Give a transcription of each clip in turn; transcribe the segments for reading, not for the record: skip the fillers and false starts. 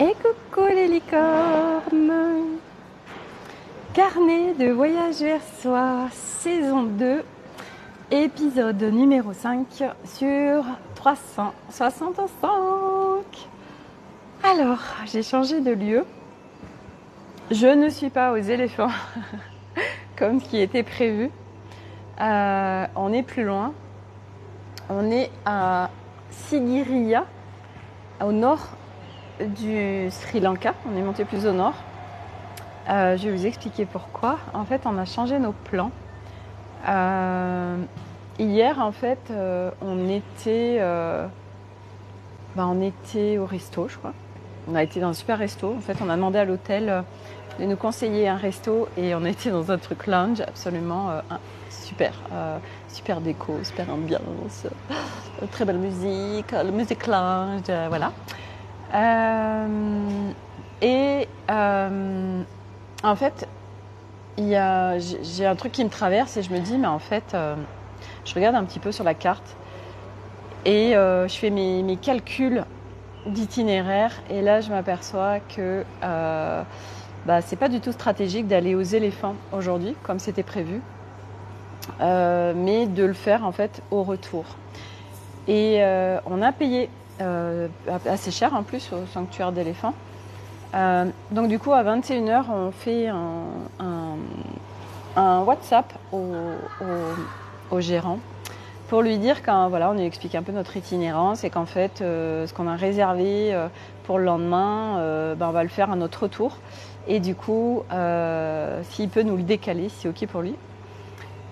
Et coucou les licornes! Carnet de voyage vers soi, saison 2, épisode numéro 5 sur 365. Alors, j'ai changé de lieu. Je ne suis pas aux éléphants comme ce qui était prévu. On est plus loin. On est à Sigiriya, au nord du Sri Lanka. On est monté plus au nord. Je vais vous expliquer pourquoi. En fait, on a changé nos plans. Hier, en fait, on était au resto, je crois. On a été dans un super resto. En fait, on a demandé à l'hôtel de nous conseiller un resto et on a été dans un truc lounge absolument super. Super déco, super ambiance, très belle musique, la musique lounge, voilà. En fait, j'ai un truc qui me traverse et je me dis, mais en fait, je regarde un petit peu sur la carte et je fais mes calculs d'itinéraire et là, je m'aperçois que c'est pas du tout stratégique d'aller aux éléphants aujourd'hui, comme c'était prévu, mais de le faire en fait au retour. Et on a payé assez cher en plus au sanctuaire d'éléphants. Donc du coup à 21h on fait un WhatsApp au gérant pour lui dire qu'on on lui explique un peu notre itinérance et qu'en fait ce qu'on a réservé pour le lendemain on va le faire à notre retour et du coup s'il peut nous le décaler, si c'est ok pour lui.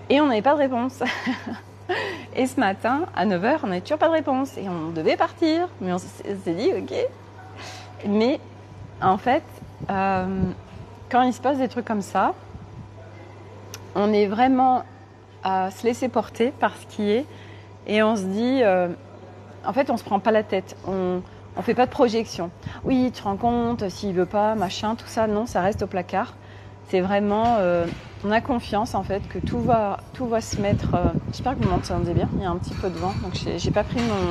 Et on n'avait pas de réponse. Et ce matin à 9h on n'avait toujours pas de réponse et on devait partir, mais on s'est dit ok. Mais en fait, quand il se passe des trucs comme ça, on est vraiment à se laisser porter par ce qui est et on se dit, en fait, on se prend pas la tête, on fait pas de projection. Oui, tu te rends compte, s'il veut pas, machin, tout ça, non, ça reste au placard. C'est vraiment, on a confiance en fait que tout va se mettre. J'espère que vous m'entendez bien. Il y a un petit peu de vent, donc j'ai pas pris mon.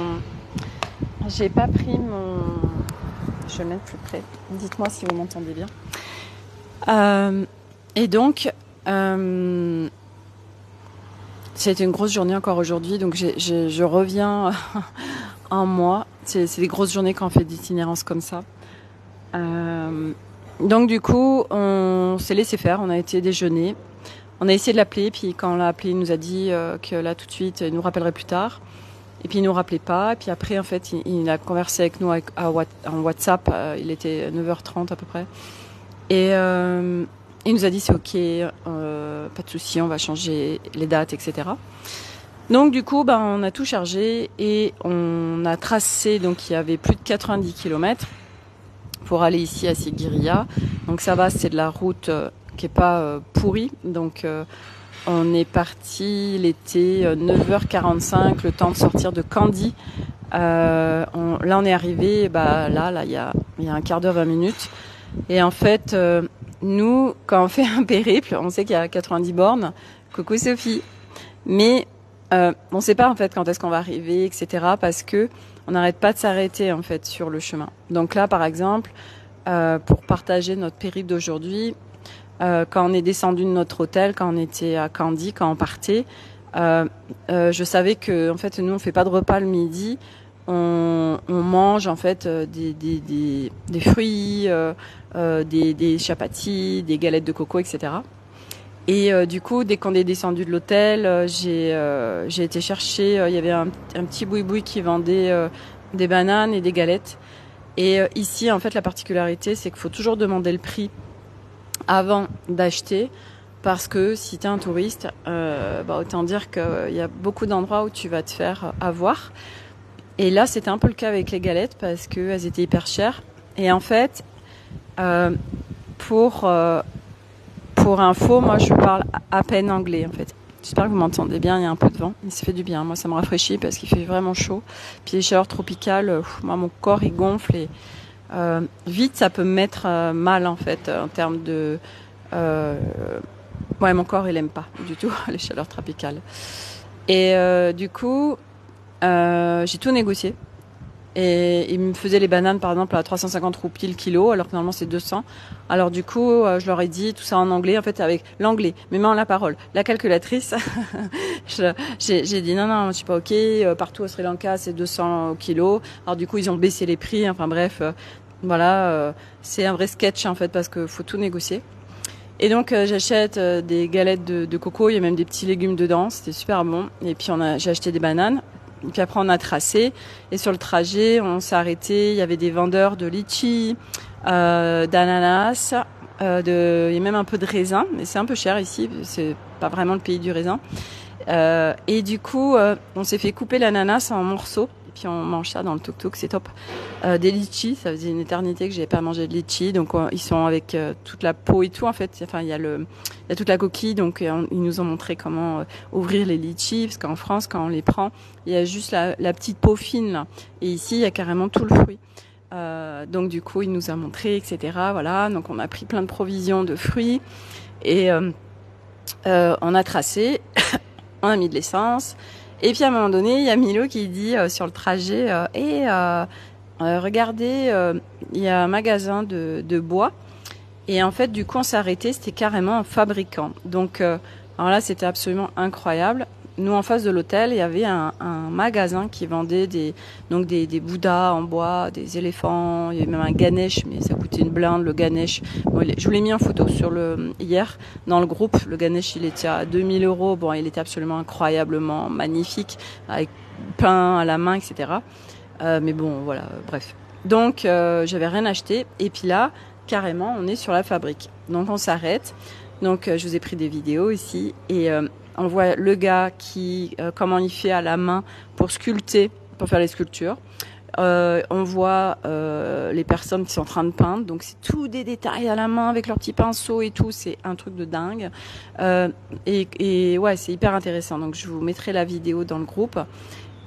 Je vais le mettre plus près. Dites-moi si vous m'entendez bien. Et donc, c'était une grosse journée encore aujourd'hui. Donc, je reviens en moi. C'est des grosses journées quand on fait d'itinérance comme ça. Donc, du coup, on s'est laissé faire. On a été déjeuner. On a essayé de l'appeler. Puis, quand on l'a appelé, il nous a dit que là, tout de suite, il nous rappellerait plus tard. Et puis il nous rappelait pas. Et puis après, en fait, il a conversé avec nous en WhatsApp. Il était 9h30 à peu près. Et il nous a dit c'est ok, pas de souci, on va changer les dates, etc. Donc du coup, on a tout chargé et on a tracé. Donc il y avait plus de 90 km pour aller ici à Sigiriya. Donc ça va, c'est de la route qui est pas pourrie. Donc on est parti, il était 9h45, le temps de sortir de Kandy. Là, on est arrivé, là, il y a un quart d'heure, 20 minutes. Et en fait, nous, quand on fait un périple, on sait qu'il y a 90 bornes. Coucou Sophie. Mais on sait pas en fait quand est-ce qu'on va arriver, etc. Parce que on n'arrête pas de s'arrêter en fait sur le chemin. Donc là, par exemple, pour partager notre périple d'aujourd'hui. Quand on est descendu de notre hôtel, quand on était à Kandy, quand on partait, je savais que en fait nous on fait pas de repas le midi, on mange en fait des fruits, des chapatis, des galettes de coco, etc. Et du coup dès qu'on est descendu de l'hôtel, j'ai été chercher, il y avait un petit boui-boui qui vendait des bananes et des galettes. Et ici en fait la particularité c'est qu'il faut toujours demander le prix avant d'acheter, parce que si tu es un touriste, autant dire qu'il y a beaucoup d'endroits où tu vas te faire avoir. Et là, c'était un peu le cas avec les galettes, parce qu'elles étaient hyper chères. Et en fait, pour info, moi, je parle à peine anglais, en fait. J'espère que vous m'entendez bien, il y a un peu de vent. Il se fait du bien, moi, ça me rafraîchit, parce qu'il fait vraiment chaud. Puis les chaleurs tropicales, moi, mon corps, il gonfle et... vite ça peut me mettre mal en fait en termes de mon corps il aime pas du tout les chaleurs tropicales et du coup j'ai tout négocié Et ils me faisaient les bananes, par exemple, à 350 roupies le kilo, alors que normalement c'est 200. Alors du coup, je leur ai dit tout ça en anglais, en fait, avec l'anglais, mes mains en la parole. La calculatrice, j'ai dit non, je suis pas OK. Partout au Sri Lanka, c'est 200 au kilo. Alors du coup, ils ont baissé les prix. Enfin bref, voilà, c'est un vrai sketch, en fait, parce que faut tout négocier. Et donc j'achète des galettes de coco, il y a même des petits légumes dedans, c'était super bon. Et puis j'ai acheté des bananes. Et puis après on a tracé. Et sur le trajet, on s'est arrêté. Il y avait des vendeurs de litchi, d'ananas, il y a même un peu de raisin. Mais c'est un peu cher ici, c'est pas vraiment le pays du raisin. Et du coup, on s'est fait couper l'ananas en morceaux. Et puis on mange ça dans le tuk-tuk, c'est top. Des litchis, ça faisait une éternité que j'avais pas mangé de litchis. Donc ils sont avec toute la peau et tout en fait. Enfin il y a toute la coquille. Donc ils nous ont montré comment ouvrir les litchis, parce qu'en France quand on les prend, il y a juste la petite peau fine là. Et ici il y a carrément tout le fruit. Donc du coup il nous a montré, etc. Voilà. Donc on a pris plein de provisions de fruits et on a tracé. On a mis de l'essence. Et puis à un moment donné, il y a Milo qui dit sur le trajet regardez, il y a un magasin de bois. Et en fait, du coup, on s'est arrêté. C'était carrément un fabricant. Donc, alors là, c'était absolument incroyable. Nous, en face de l'hôtel, il y avait un magasin qui vendait des bouddhas en bois, des éléphants. Il y avait même un Ganesh, mais ça coûtait une blinde, le Ganesh. Bon, je vous l'ai mis en photo hier dans le groupe. Le Ganesh, il était à 2000 €. Bon, il était absolument incroyablement magnifique, avec peint à la main, etc. Mais bon, voilà, bref. Donc, j'avais rien acheté. Et puis là, carrément, on est sur la fabrique. Donc, on s'arrête. Donc, je vous ai pris des vidéos ici. Et on voit le gars comment il fait à la main pour sculpter, pour faire les sculptures. On voit les personnes qui sont en train de peindre. Donc, c'est tout des détails à la main avec leurs petits pinceaux et tout. C'est un truc de dingue. Et ouais, c'est hyper intéressant. Donc, je vous mettrai la vidéo dans le groupe.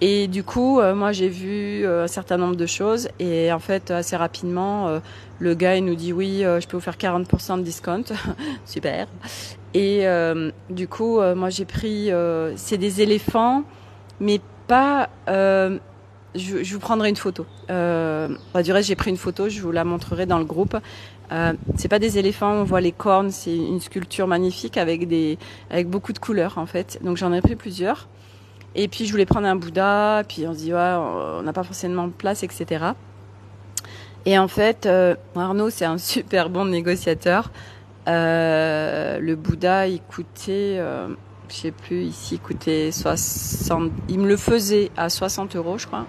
Et du coup, moi, j'ai vu un certain nombre de choses. Et en fait, assez rapidement, le gars, il nous dit, oui, je peux vous faire 40% de discount. Super. Et du coup, moi, j'ai pris... c'est des éléphants, mais pas... je vous prendrai une photo. Du reste, j'ai pris une photo, je vous la montrerai dans le groupe. C'est pas des éléphants, on voit les cornes. C'est une sculpture magnifique avec beaucoup de couleurs, en fait. Donc, j'en ai pris plusieurs. Et puis je voulais prendre un Bouddha, puis on se dit ouais, on n'a pas forcément de place, etc. Et en fait, Arnaud c'est un super bon négociateur. Le Bouddha il coûtait, je sais plus, ici il coûtait 60, il me le faisait à 60 € je crois.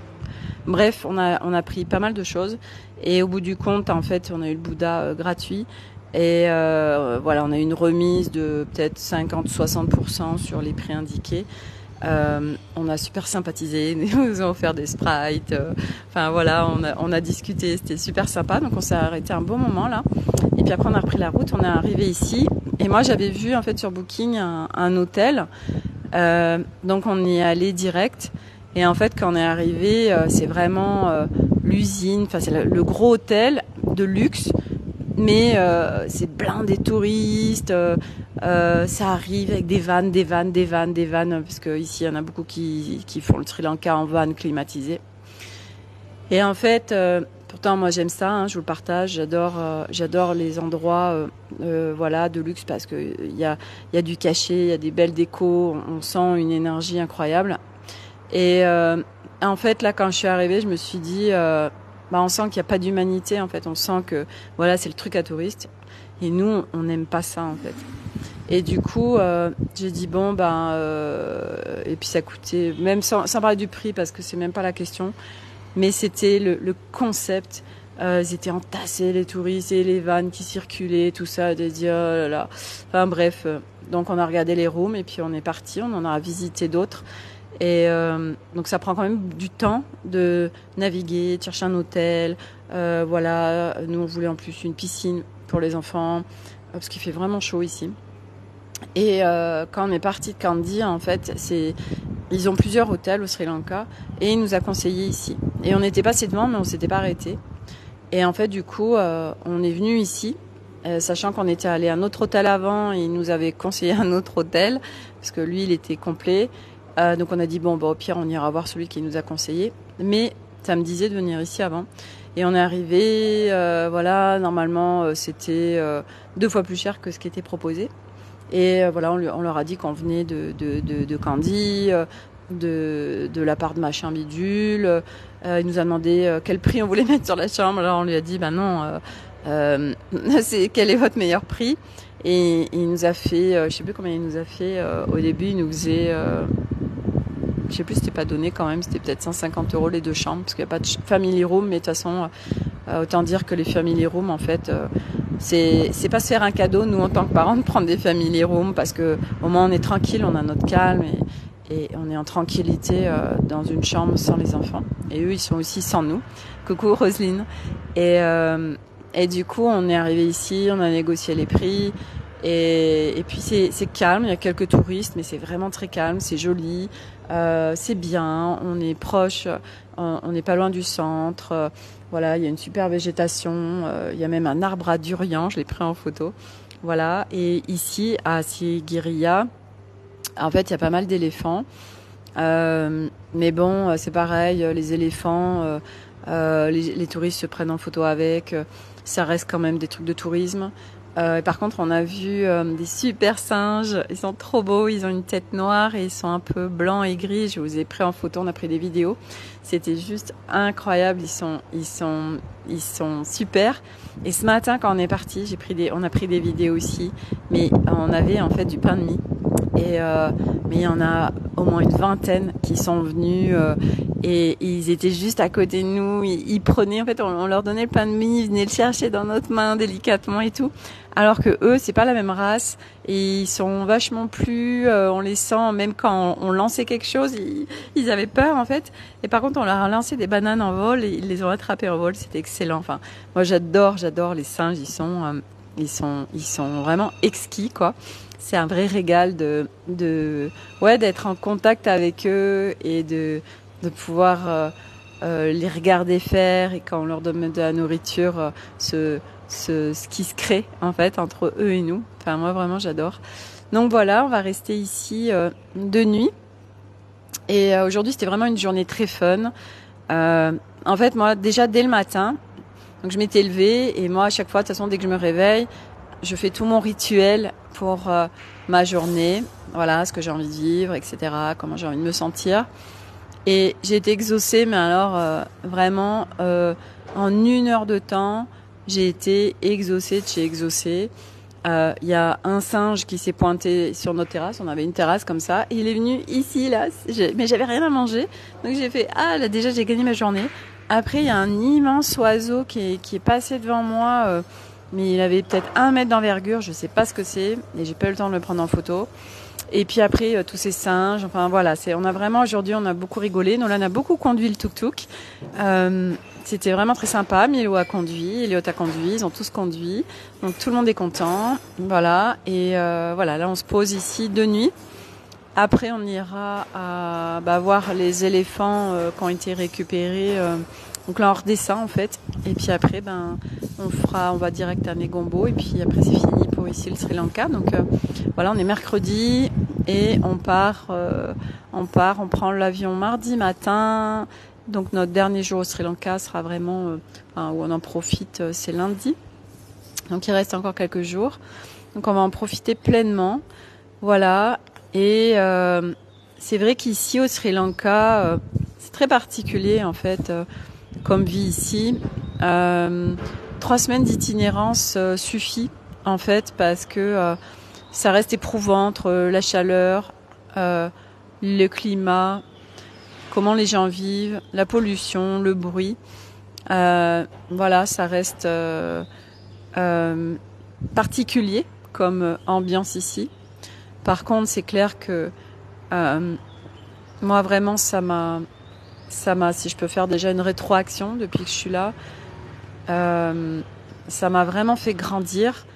Bref, on a pris pas mal de choses et au bout du compte en fait on a eu le Bouddha gratuit. Et voilà, on a eu une remise de peut-être 50-60% sur les prix indiqués. On a super sympathisé, ils nous ont offert des Sprites, enfin voilà, on a discuté, c'était super sympa, donc on s'est arrêté un bon moment là. Et puis après on a repris la route, on est arrivé ici, et moi j'avais vu en fait sur Booking un hôtel, donc on y est allé direct. Et en fait quand on est arrivé, c'est vraiment l'usine, enfin c'est le gros hôtel de luxe. Mais c'est blindé des touristes, ça arrive avec des vannes, parce que ici il y en a beaucoup qui font le Sri Lanka en van climatisé. Et en fait, pourtant moi j'aime ça, hein, je vous le partage, j'adore les endroits voilà, de luxe parce que il y a du cachet, il y a des belles décos, on sent une énergie incroyable. Et en fait là quand je suis arrivée, je me suis dit on sent qu'il n'y a pas d'humanité en fait, on sent que voilà, c'est le truc à touristes et nous on n'aime pas ça en fait. Et du coup j'ai dit bon et puis ça coûtait, même sans parler du prix parce que c'est même pas la question, mais c'était le concept. Ils étaient entassés les touristes et les vannes qui circulaient, tout ça, de dire oh là là. Enfin bref, donc on a regardé les rooms et puis on est parti, on en a visité d'autres. Et donc ça prend quand même du temps de naviguer, de chercher un hôtel. Voilà, nous on voulait en plus une piscine pour les enfants parce qu'il fait vraiment chaud ici. Et quand on est parti de Kandy, en fait, ils ont plusieurs hôtels au Sri Lanka et il nous a conseillé ici. Et on était passé devant, mais on s'était pas arrêté. Et en fait, du coup, on est venu ici, sachant qu'on était allé à un autre hôtel avant. Et il nous avait conseillé un autre hôtel parce que lui, il était complet. Donc on a dit bon, au pire on ira voir celui qui nous a conseillé. Mais Ça me disait de venir ici avant. Et on est arrivé, voilà, normalement c'était 2 fois plus cher que ce qui était proposé. Et voilà, on leur a dit qu'on venait de Candy, de la part de machin bidule. Il nous a demandé quel prix on voulait mettre sur la chambre. Alors on lui a dit, bah non, quel est votre meilleur prix? Et il nous a fait, je sais plus combien il nous a fait. Au début, il nous faisait, je sais plus, c'était pas donné quand même, c'était peut-être 150 € les 2 chambres, parce qu'il n'y a pas de family room, mais de toute façon, autant dire que les family rooms, en fait, c'est pas se faire un cadeau, nous, en tant que parents, de prendre des family rooms, parce que au moins on est tranquille, on a notre calme, et on est en tranquillité dans une chambre sans les enfants. Et eux, ils sont aussi sans nous. Coucou Roselyne. Et du coup, on est arrivé ici, on a négocié les prix. Et puis c'est calme, il y a quelques touristes, mais c'est vraiment très calme, c'est joli, c'est bien, on est proche, on n'est pas loin du centre, voilà, il y a une super végétation, il y a même un arbre à durian, je l'ai pris en photo, voilà. Et ici à Sigiriya, en fait, il y a pas mal d'éléphants, mais bon, c'est pareil, les éléphants, les touristes se prennent en photo avec, ça reste quand même des trucs de tourisme. Et par contre, on a vu des super singes. Ils sont trop beaux. Ils ont une tête noire et ils sont un peu blancs et gris. Je vous ai pris en photo. On a pris des vidéos. C'était juste incroyable. Ils sont super. Et ce matin, quand on est parti, on a pris des vidéos aussi. Mais on avait en fait du pain de mie. Mais il y en a au moins une vingtaine qui sont venus et ils étaient juste à côté de nous. Ils prenaient, en fait, on leur donnait le pain de mie, ils venaient le chercher dans notre main délicatement et tout. Alors que eux, c'est pas la même race et ils sont vachement plus. On les sent même quand on lançait quelque chose, ils avaient peur en fait. Et par contre, on leur a lancé des bananes en vol et ils les ont attrapées en vol. C'était excellent. Enfin, moi j'adore les singes. Ils sont vraiment exquis quoi. C'est un vrai régal d'être en contact avec eux et de pouvoir les regarder faire, et quand on leur donne de la nourriture, ce qui se crée en fait entre eux et nous. Enfin moi vraiment j'adore. Donc voilà, on va rester ici de nuit. Et aujourd'hui c'était vraiment une journée très fun. En fait moi déjà dès le matin, donc je m'étais levée et moi à chaque fois de toute façon dès que je me réveille, je fais tout mon rituel pour ma journée, voilà, ce que j'ai envie de vivre, etc., comment j'ai envie de me sentir. Et j'ai été exaucée, mais alors vraiment, en 1 heure de temps, j'ai été exaucée de chez exaucée. Il y a un singe qui s'est pointé sur notre terrasse, on avait une terrasse comme ça, et il est venu ici, là, mais j'avais rien à manger, donc j'ai fait, là déjà j'ai gagné ma journée. Après, il y a un immense oiseau qui est passé devant moi, mais il avait peut-être 1 mètre d'envergure, je sais pas ce que c'est, et j'ai pas eu le temps de le prendre en photo. Et puis après, tous ces singes, enfin voilà, on a vraiment, aujourd'hui, on a beaucoup rigolé. Nolan a beaucoup conduit le tuk-tuk. C'était vraiment très sympa. Milo a conduit, Elliot a conduit, ils ont tous conduit. Donc tout le monde est content. Voilà, et voilà, là on se pose ici de nuit. Après, on ira voir les éléphants qui ont été récupérés. Donc là, on redescend en fait. Et puis après, on va direct à Negombo. Et puis après, c'est fini pour ici le Sri Lanka. Donc voilà, on est mercredi et on prend l'avion mardi matin. Donc notre dernier jour au Sri Lanka sera vraiment, où on en profite, c'est lundi. Donc il reste encore quelques jours. Donc on va en profiter pleinement. Voilà. Et c'est vrai qu'ici au Sri Lanka, c'est très particulier en fait, comme vie ici. 3 semaines d'itinérance suffit en fait parce que ça reste éprouvant entre la chaleur, le climat, comment les gens vivent, la pollution, le bruit. Voilà, ça reste particulier comme ambiance ici. Par contre, c'est clair que moi vraiment ça m'a, si je peux faire déjà une rétroaction depuis que je suis là, ça m'a vraiment fait grandir,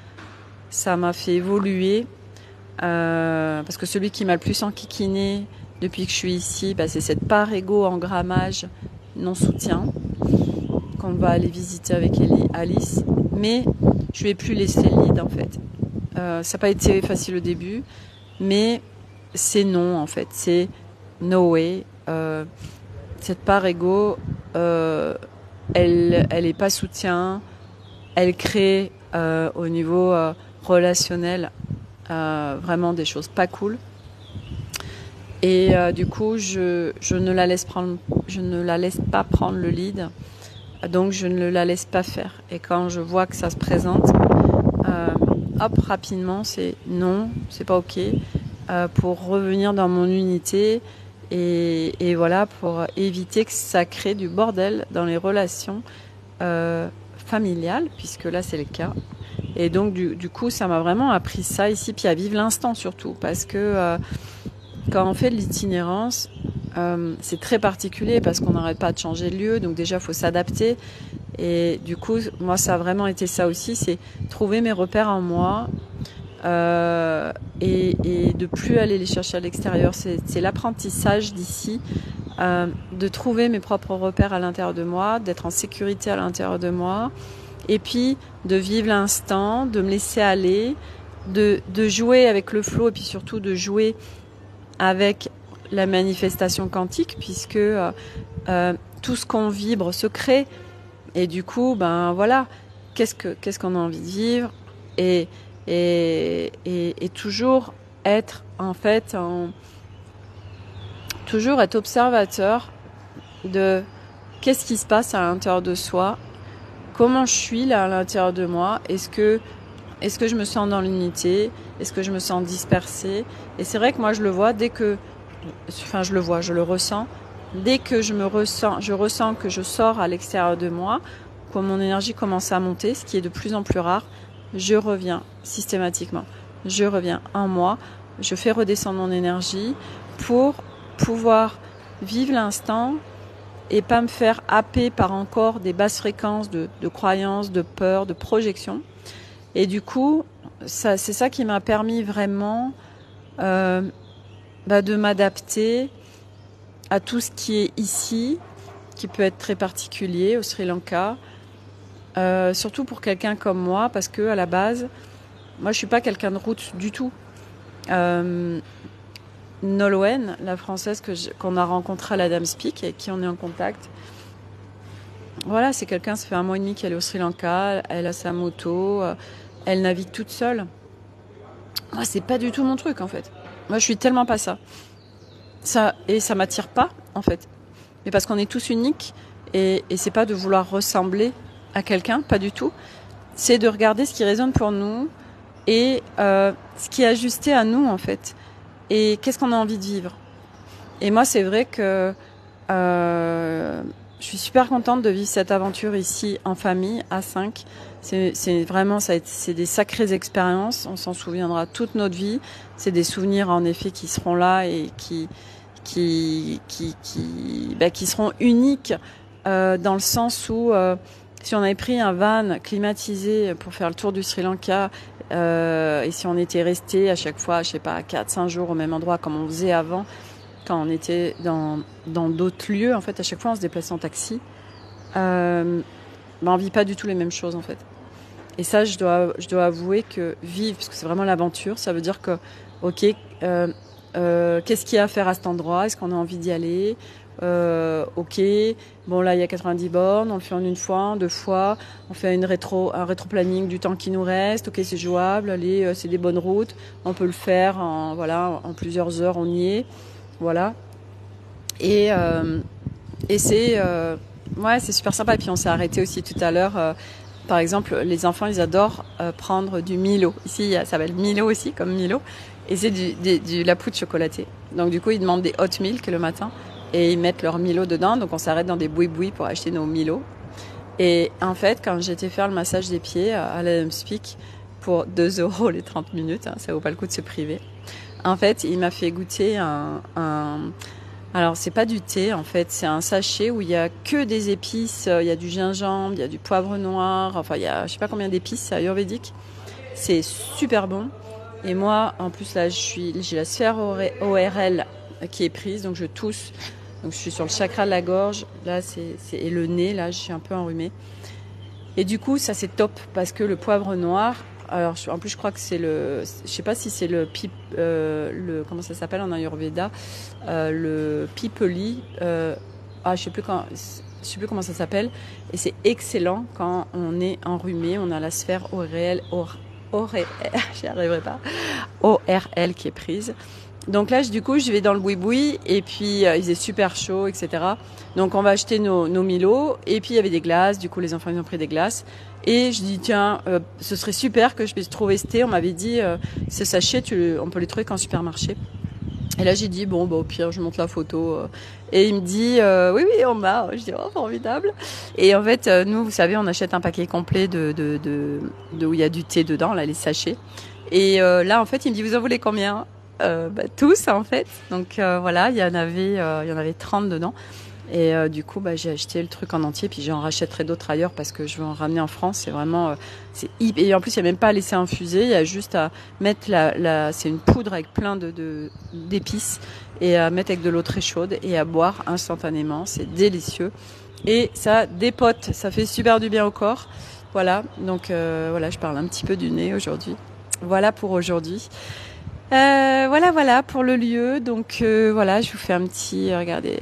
ça m'a fait évoluer, parce que celui qui m'a le plus enquiquiné depuis que je suis ici, c'est cette part égo en grammage non soutien qu'on va aller visiter avec Alice, mais je lui ai plus laissé le lead en fait. Ça n'a pas été facile au début, mais c'est non en fait, c'est no way. Cette part égo, elle est pas soutien, elle crée au niveau relationnel vraiment des choses pas cool. Et du coup, je ne la laisse pas prendre le lead, donc je ne la laisse pas faire. Et quand je vois que ça se présente, hop, rapidement, c'est non, c'est pas ok, pour revenir dans mon unité et voilà, pour éviter que ça crée du bordel dans les relations familiales, puisque là c'est le cas. Et donc du coup, ça m'a vraiment appris ça ici, puis à vivre l'instant surtout, parce que quand on fait de l'itinérance, c'est très particulier parce qu'on n'arrête pas de changer de lieu, donc déjà il faut s'adapter. Et du coup, moi ça a vraiment été ça aussi, c'est trouver mes repères en moi et de plus aller les chercher à l'extérieur. C'est l'apprentissage d'ici, de trouver mes propres repères à l'intérieur de moi, d'être en sécurité à l'intérieur de moi, et puis de vivre l'instant, de me laisser aller, de jouer avec le flow et puis surtout de jouer avec la manifestation quantique, puisque tout ce qu'on vibre se crée. Et du coup, ben voilà, qu'est-ce qu'on a envie de vivre et toujours être en fait toujours être observateur de qu'est-ce qui se passe à l'intérieur de soi, comment je suis là à l'intérieur de moi, est-ce que je me sens dans l'unité, est-ce que je me sens dispersée. Et c'est vrai que moi je le vois je le ressens dès que je ressens que je sors à l'extérieur de moi, quand mon énergie commence à monter, ce qui est de plus en plus rare, je reviens systématiquement. Je reviens en moi, je fais redescendre mon énergie pour pouvoir vivre l'instant et pas me faire happer par encore des basses fréquences de croyances, de peur, de projection. Et du coup, c'est ça qui m'a permis vraiment de m'adapter à tout ce qui est ici, qui peut être très particulier au Sri Lanka, surtout pour quelqu'un comme moi, parce que à la base, moi je suis pas quelqu'un de route du tout. Nolwenn, la française qu'on a rencontrée à la Dame Speak et avec qui on est en contact, voilà, c'est quelqu'un, ça fait 1 mois et demi qu'elle est au Sri Lanka, elle a sa moto, elle navigue toute seule. Moi, c'est pas du tout mon truc en fait. Moi, je suis tellement pas ça. Et ça m'attire pas en fait. Mais parce qu'on est tous uniques et c'est pas de vouloir ressembler à quelqu'un, pas du tout. C'est de regarder ce qui résonne pour nous et ce qui est ajusté à nous en fait. Et qu'est-ce qu'on a envie de vivre. Et moi, c'est vrai que je suis super contente de vivre cette aventure ici en famille à 5. C'est vraiment, c'est des sacrées expériences. On s'en souviendra toute notre vie. C'est des souvenirs en effet qui seront là et qui seront uniques dans le sens où si on avait pris un van climatisé pour faire le tour du Sri Lanka et si on était resté à chaque fois, je sais pas, 4-5 jours au même endroit comme on faisait avant, quand on était dans d'autres lieux, en fait, à chaque fois, on se déplaçait en taxi. On vit pas du tout les mêmes choses, en fait. Et ça, je dois avouer que vivre, parce que c'est vraiment l'aventure, ça veut dire que, ok, qu'est-ce qu'il y a à faire à cet endroit? Est-ce qu'on a envie d'y aller? Ok, bon là il y a 90 bornes, on le fait en 1 fois, en 2 fois, on fait un rétro-planning du temps qui nous reste, ok c'est jouable, allez, c'est des bonnes routes, on peut le faire en plusieurs heures, on y est. Voilà. Et c'est c'est super sympa. Et puis on s'est arrêté aussi tout à l'heure. Par exemple, les enfants, ils adorent prendre du Milo. Ici, ça s'appelle Milo aussi, comme Milo. Et c'est du la poudre chocolatée. Donc du coup, ils demandent des hot milk le matin et ils mettent leur Milo dedans. Donc on s'arrête dans des boui-boui pour acheter nos Milo. Et en fait, quand j'étais faire le massage des pieds à la Dame Speak pour 2 € les 30 minutes, ça vaut pas le coup de se priver. En fait, il m'a fait goûter alors c'est pas du thé en fait, c'est un sachet où il y a que des épices, il y a du gingembre, il y a du poivre noir, enfin il y a je sais pas combien d'épices ayurvédiques. C'est super bon. Et moi en plus là j'ai la sphère ORL qui est prise, donc je tousse. Donc je suis sur le chakra de la gorge, là et le nez, là je suis un peu enrhumée. Et du coup ça c'est top parce que le poivre noir, alors en plus je crois que c'est je sais pas si c'est le comment ça s'appelle en Ayurveda, le pipeli, je sais plus je sais plus comment ça s'appelle, et c'est excellent quand on est enrhumé, on a la sphère ORL, j'y arriverai pas, ORL qui est prise. Donc là, du coup, je vais dans le boui-boui et puis il faisait super chaud, etc. Donc on va acheter nos Milo et puis il y avait des glaces. Du coup, les enfants ils ont pris des glaces et je dis tiens, ce serait super que je puisse trouver ce thé. On m'avait dit ce sachet, on peut les trouver qu'en supermarché. Et là, j'ai dit bon, bah, au pire, je monte la photo. Et il me dit oui, oui, on m'a. Je dis oh formidable. Et en fait, nous, vous savez, on achète un paquet complet de où il y a du thé dedans, là, les sachets. Et là, en fait, il me dit vous en voulez combien? Tous en fait, donc voilà, il y en avait 30 dedans et du coup j'ai acheté le truc en entier puis j'en rachèterai d'autres ailleurs parce que je veux en ramener en France. C'est vraiment c'est hyper, et en plus il y a même pas à laisser infuser, il y a juste à mettre c'est une poudre avec plein d'épices et à mettre avec de l'eau très chaude et à boire instantanément. C'est délicieux et ça dépote, ça fait super du bien au corps. Voilà, donc voilà, je parle un petit peu du nez aujourd'hui. Voilà pour aujourd'hui. Voilà pour le lieu. Donc voilà, je vous fais un petit. Regardez,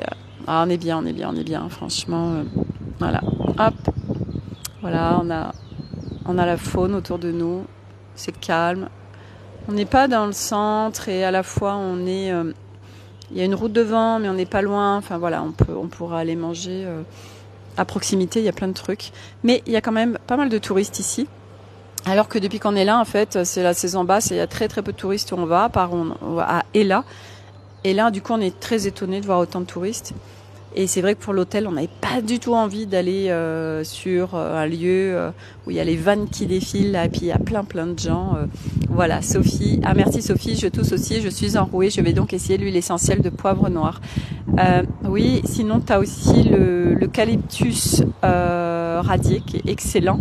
on est bien, franchement. Voilà, hop, voilà, on a la faune autour de nous. C'est calme. On n'est pas dans le centre et à la fois on est. Il y a une route devant, mais on n'est pas loin. Enfin voilà, on pourra aller manger à proximité. Il y a plein de trucs, mais il y a quand même pas mal de touristes ici. Alors que depuis qu'on est là, en fait, c'est la saison basse et il y a très très peu de touristes où on va, on va à Ela. Et là, du coup, on est très étonnés de voir autant de touristes. Et c'est vrai que pour l'hôtel, on n'avait pas du tout envie d'aller sur un lieu où il y a les vannes qui défilent, là, et puis il y a plein de gens. Voilà, Sophie. Ah merci Sophie, je tousse aussi, je suis enrouée. Je vais donc essayer l'huile essentielle de poivre noir. Oui, sinon tu as aussi l'eucalyptus radié qui est excellent.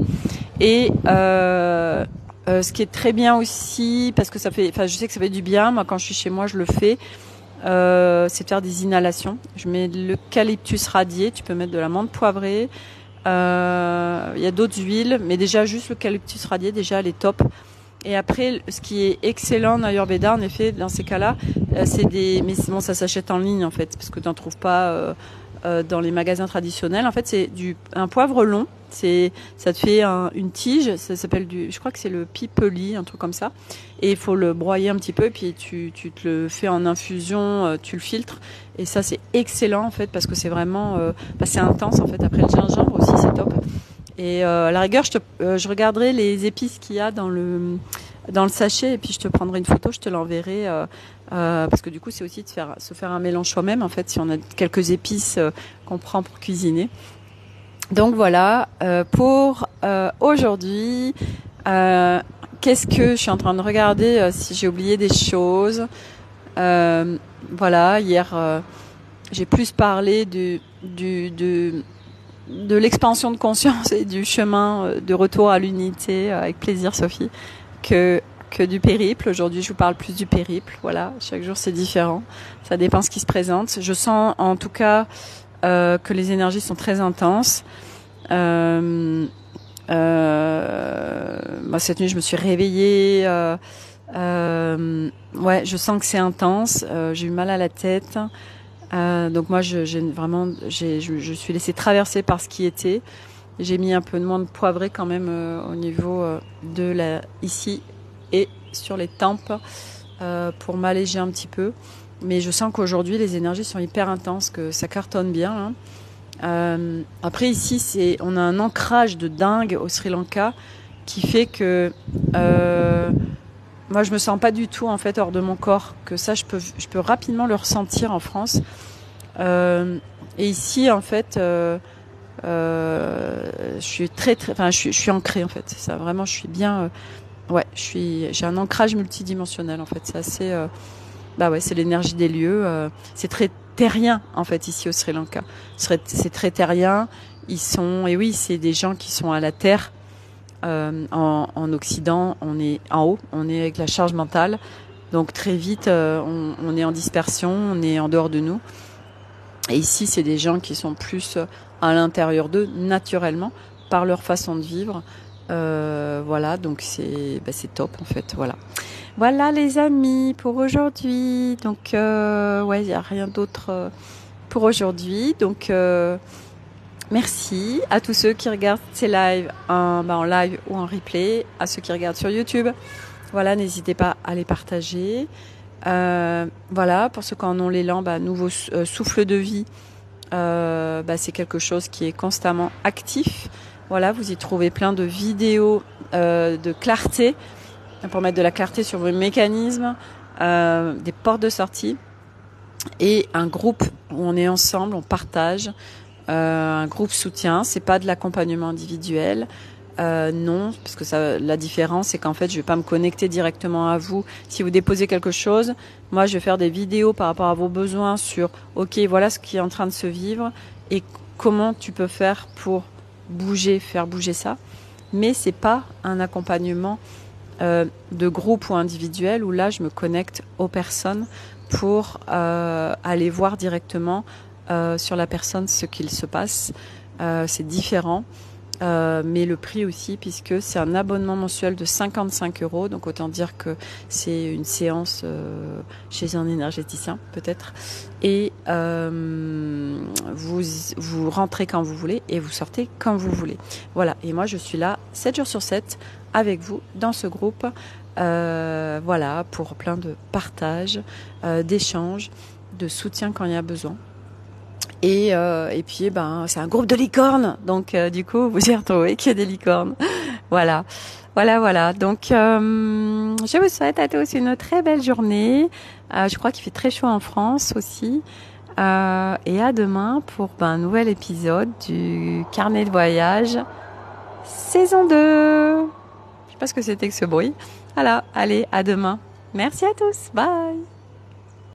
Et ce qui est très bien aussi, parce que je sais que ça fait du bien. Moi, quand je suis chez moi, je le fais. C'est de faire des inhalations. Je mets de l'eucalyptus radié. Tu peux mettre de la menthe poivrée. Il y a d'autres huiles, mais déjà juste l'eucalyptus radié, déjà elle est top. Et après, ce qui est excellent en Ayurveda, en effet, dans ces cas-là, mais bon, ça s'achète en ligne en fait, parce que tu n'en trouves pas dans les magasins traditionnels. En fait, c'est un poivre long. Ça te fait une tige. Ça s'appelle je crois que c'est le pipeli, un truc comme ça. Et il faut le broyer un petit peu, et puis tu te le fais en infusion, tu le filtres. Et ça, c'est excellent en fait, parce que c'est vraiment, c'est intense en fait. Après le gingembre aussi, c'est top. Et à la rigueur, je regarderai les épices qu'il y a dans le sachet, et puis je te prendrai une photo, je te l'enverrai. Parce que du coup, c'est aussi de se faire un mélange soi-même, en fait, si on a quelques épices qu'on prend pour cuisiner. Donc voilà, pour aujourd'hui, qu'est-ce que je suis en train de regarder si j'ai oublié des choses. Voilà, hier, j'ai plus parlé de l'expansion de conscience et du chemin de retour à l'unité, avec plaisir Sophie, que du périple. Aujourd'hui, je vous parle plus du périple. Voilà, chaque jour c'est différent. Ça dépend ce qui se présente. Je sens en tout cas que les énergies sont très intenses. Moi, cette nuit, je me suis réveillée. Ouais, je sens que c'est intense. J'ai eu mal à la tête. Donc moi, je suis laissée traverser par ce qui était. J'ai mis un peu de menthe poivrée quand même au niveau ici et sur les tempes pour m'alléger un petit peu. Mais je sens qu'aujourd'hui, les énergies sont hyper intenses, que ça cartonne bien. Après ici, on a un ancrage de dingue au Sri Lanka qui fait que moi, je me sens pas du tout en fait hors de mon corps. Que ça, je peux rapidement le ressentir en France. Et ici, en fait, je suis je suis ancrée en fait. Ça, vraiment, je suis bien. Ouais, j'ai un ancrage multidimensionnel en fait. C'est assez. C'est l'énergie des lieux. C'est très terrien en fait ici au Sri Lanka. C'est très terrien. Et oui, c'est des gens qui sont à la terre. En Occident, on est en haut, on est avec la charge mentale. Donc très vite, on est en dispersion, on est en dehors de nous. Et ici, c'est des gens qui sont plus à l'intérieur d'eux, naturellement, par leur façon de vivre. Voilà, donc c'est top en fait. Voilà les amis pour aujourd'hui. Donc il n'y a rien d'autre pour aujourd'hui. Donc Merci à tous ceux qui regardent ces lives en live ou en replay, à ceux qui regardent sur YouTube. Voilà, n'hésitez pas à les partager. Voilà, pour ceux qui en ont l'élan, nouveau souffle de vie, c'est quelque chose qui est constamment actif. Voilà, vous y trouvez plein de vidéos de clarté, pour mettre de la clarté sur vos mécanismes, des portes de sortie, et un groupe où on est ensemble, on partage. Un groupe soutien, c'est pas de l'accompagnement individuel, non, parce que la différence c'est qu'en fait je vais pas me connecter directement à vous. Si vous déposez quelque chose, moi je vais faire des vidéos par rapport à vos besoins sur ok, voilà ce qui est en train de se vivre et comment tu peux faire pour faire bouger ça. Mais c'est pas un accompagnement de groupe ou individuel où là je me connecte aux personnes pour aller voir directement sur la personne ce qu'il se passe. C'est différent, mais le prix aussi, puisque c'est un abonnement mensuel de 55 €, donc autant dire que c'est une séance chez un énergéticien peut-être, et vous rentrez quand vous voulez et vous sortez quand vous voulez. Voilà, et moi je suis là 7 jours sur 7 avec vous dans ce groupe, voilà, pour plein de partage, d'échanges, de soutien quand il y a besoin. Et puis c'est un groupe de licornes, donc du coup vous y retrouvez qu'il y a des licornes. Voilà. Donc je vous souhaite à tous une très belle journée. Je crois qu'il fait très chaud en France aussi. Et à demain pour un nouvel épisode du Carnet de voyage saison 2. Je sais pas ce que c'était que ce bruit. Voilà, allez, à demain. Merci à tous. Bye.